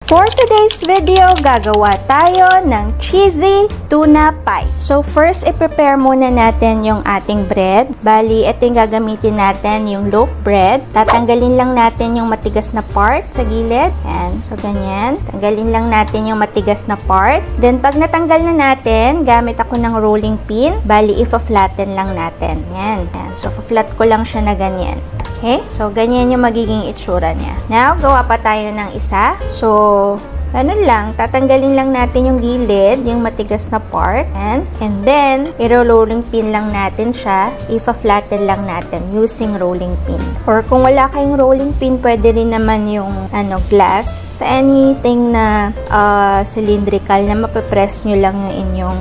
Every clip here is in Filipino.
For today's video, gagawa tayo ng cheesy tuna pie. So first, i-prepare muna natin yung ating bread. Bali, ito yung gagamitin natin, yung loaf bread. Tatanggalin lang natin yung matigas na part sa gilid. Yan. So ganyan. Tanggalin lang natin yung matigas na part. Then pag natanggal na natin, gamit ako ng rolling pin. Bali, ifa-flatten lang natin. Yan. Yan. So flat ko lang siya na ganyan. Okay? So, ganyan yung magiging itsura niya. Now, gawa pa tayo ng isa. So, ganun lang. Tatanggalin lang natin yung gilid, yung matigas na part. And then, i-rolling pin lang natin siya. Ifa-flatten lang natin using rolling pin. Or kung wala kayong rolling pin, pwede rin naman yung glass. Sa anything na cylindrical na mapapress nyo lang yung inyong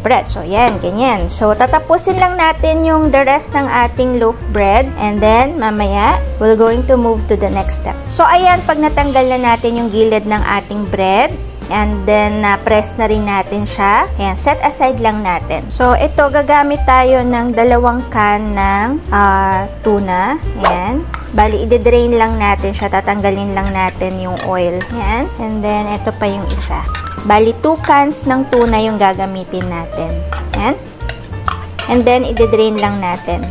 bread. So, yan. Ganyan. So, tatapusin lang natin yung the rest ng ating loaf bread. And then, mamaya, we're going to move to the next step. So, ayan. Pag natanggal na natin yung gilid ng ating bread, and then press na rin natin siya. Ayan, set aside lang natin. So, ito, gagamit tayo ng 2 can ng tuna. Ayan. Bali, i-drain lang natin siya. Tatanggalin lang natin yung oil. Ayan. And then, ito pa yung isa. Bali, 2 cans ng tuna yung gagamitin natin. Ayan. And then, i-drain lang natin.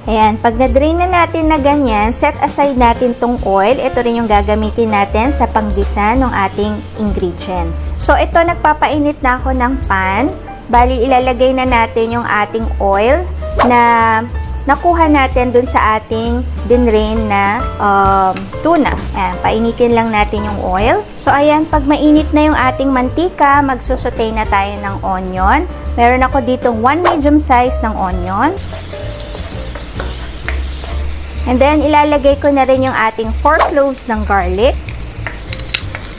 Ayan, pag na-drain na natin na ganyan, set aside natin tong oil. Ito rin yung gagamitin natin sa panggisa ng ating ingredients. So, ito, nagpapainit na ako ng pan. Bali, ilalagay na natin yung ating oil na nakuha natin dun sa ating dinrain na tuna. Ayan, painitin lang natin yung oil. So, ayan, pag mainit na yung ating mantika, magsusutay na tayo ng onion. Meron ako dito 1 medium size ng onion. And then, ilalagay ko na rin yung ating 4 cloves ng garlic.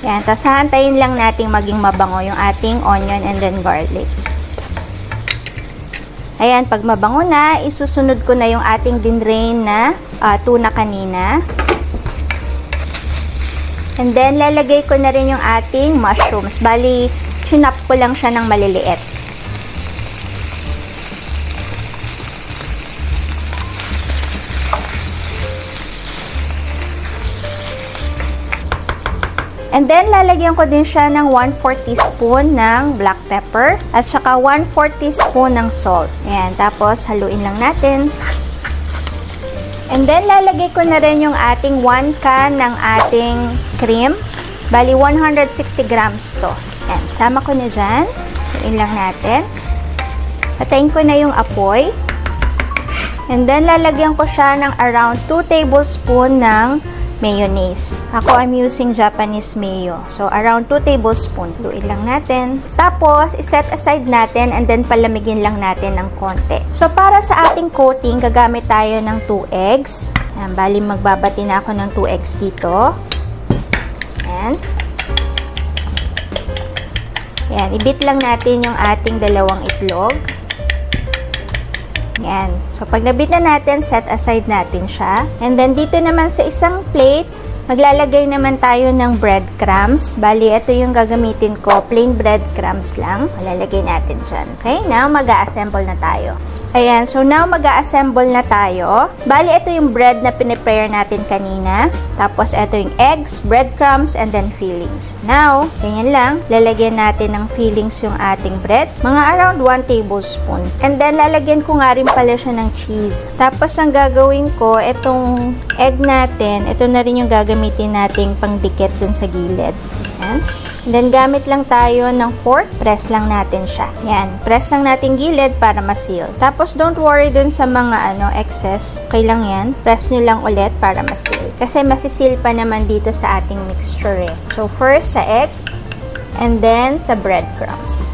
Yan. Tapos, hahantayin lang natin maging mabango yung ating onion and then garlic. Ayan. Pag mabango na, isusunod ko na yung ating dinrain na tuna kanina. And then, lalagay ko na rin yung ating mushrooms. Bali, chinop ko lang siya ng maliliit. And then, lalagyan ko din siya ng 1/4 teaspoon ng black pepper at saka 1/4 teaspoon ng salt. Ayan, tapos haluin lang natin. And then, lalagay ko na rin yung ating 1 can ng ating cream. Bali, 160 grams to. Ayan, sama ko na dyan. Haluin lang natin. Patayin ko na yung apoy. And then, lalagyan ko siya ng around 2 tablespoon ng mayonnaise. Ako, I'm using Japanese mayo. So, around 2 tablespoons. Luin lang natin. Tapos, iset aside natin and then palamigin lang natin ng konti. So, para sa ating coating, gagamit tayo ng 2 eggs. Ayan, bali, magbabati na ako ng 2 eggs dito. Ayan. Ayan, ibit lang natin yung ating 2 itlog. Yan. So, pag nabit na natin, set aside natin siya. And then, dito naman sa isang plate, maglalagay naman tayo ng breadcrumbs. Bali, ito yung gagamitin ko. Plain breadcrumbs lang. Malalagay natin dyan. Okay? Now, mag-a-assemble na tayo. Ayan. So, now, mag-a-assemble na tayo. Bali, ito yung bread na pinipare natin kanina. Tapos, ito yung eggs, breadcrumbs, and then fillings. Now, ganyan lang. Lalagyan natin ng fillings yung ating bread. Mga around 1 tablespoon. And then, lalagyan ko nga rin pala siya ng cheese. Tapos, ang gagawin ko, itong egg natin, ito na rin yung gagamitin nating pangdikit dun sa gilid. Ayan. And then, gamit lang tayo ng fork. Press lang natin siya. Yan. Press lang natin gilid para ma-seal. Tapos, don't worry dun sa mga excess. Okay lang yan. Press nyo lang ulit para ma-seal. Kasi masisil pa naman dito sa ating mixture eh. So, first sa egg. And then, sa breadcrumbs.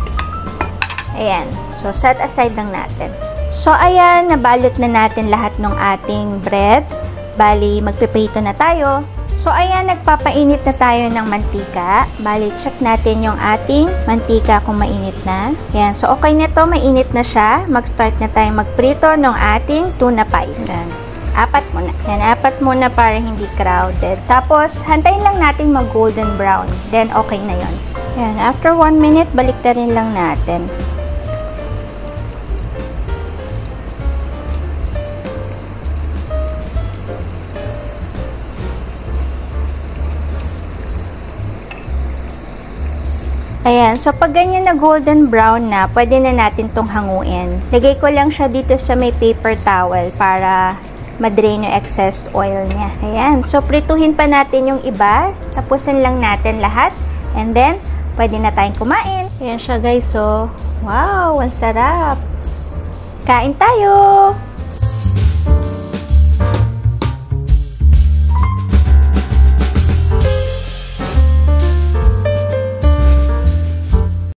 Ayan. So, set aside lang natin. So, ayan. Nabalot na natin lahat ng ating bread. Bali, magpiprito na tayo. So, ayan, nagpapainit na tayo ng mantika. Bali, check natin yung ating mantika kung mainit na. Ayan, so okay na to, mainit na siya. Mag-start na tayo magprito ng ating tuna pie. Ayan, 4 muna. Ayan, 4 muna para hindi crowded. Tapos, hantayin lang natin mag-golden brown. Then, okay na yon. Ayan, after 1 minute, balik na rin lang natin. Ayan, so pag ganyan na golden brown na, pwede na natin tong hanguin. Lagay ko lang siya dito sa may paper towel para madrain yung excess oil niya. Ayan, so prituhin pa natin yung iba. Tapusin lang natin lahat. And then, pwede na tayong kumain. Ayan siya guys, so wow, ang sarap. Kain tayo!